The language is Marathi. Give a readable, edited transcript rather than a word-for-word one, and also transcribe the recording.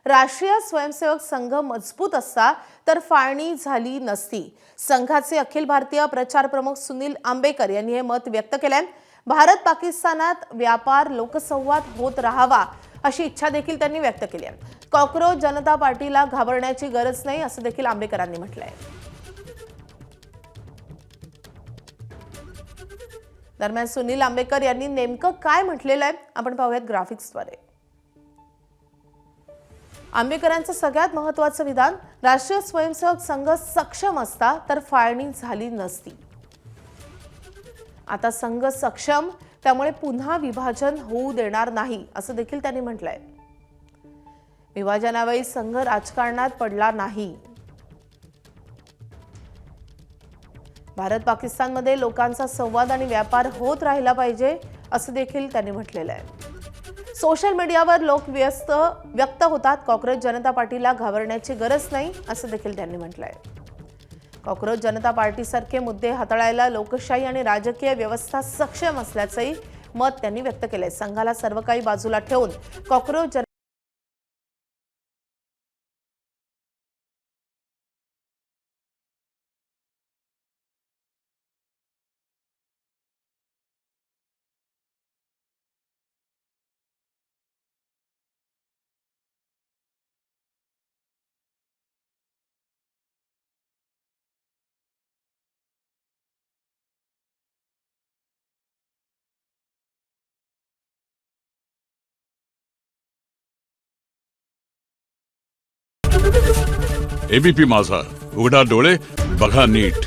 राष्ट्रीय स्वयंसेवक संघ मजबूत असता तर फाळणी झाली नसती। संघाचे अखिल भारतीय प्रचार प्रमुख सुनील आंबेकर यांनी हे मत व्यक्त केले। भारत पाकिस्तानात व्यापार लोकसंवाद होत राहावा अशी इच्छा देखील त्यांनी व्यक्त केली आहे। कॉकरोच जनता पार्टीला घाबरण्याची गरज नाही असं देखील आंबेकरांनी म्हटलंय। दरम्यान सुनील आंबेकर यांनी नेमकं काय म्हटलेलं आहे आपण पाहूयात ग्राफिक्सद्वारे। आंबेकरांचं सगळ्यात महत्त्वाचं विधान, राष्ट्रीय स्वयंसेवक संघ सक्षम असता तर फाळणी झाली नसती। आता संघ सक्षम, त्यामुळे पुन्हा विभाजन होऊ देणार नाही असं देखील त्यांनी म्हटलंय। विभाजनावेळी संघ राजकारणात पडला नाही। भारत पाकिस्तानमध्ये लोकांचा संवाद आणि व्यापार होत राहिला पाहिजे असं देखील त्यांनी म्हटलेलं आहे। सोशल मीडियावर लोक व्यक्त होतात, कॉकरोच जनता पार्टीला घाबरण्याची गरज नाही असं देखील त्यांनी म्हटलंय। कॉकरोच जनता पार्टीसारखे मुद्दे हाताळायला लोकशाही आणि राजकीय व्यवस्था सक्षम असल्याचंही मत त्यांनी व्यक्त केलंय। संघाला सर्व काही बाजूला ठेवून कॉकरोच एबीपी माझा, उघडा डोळे बघा नीट।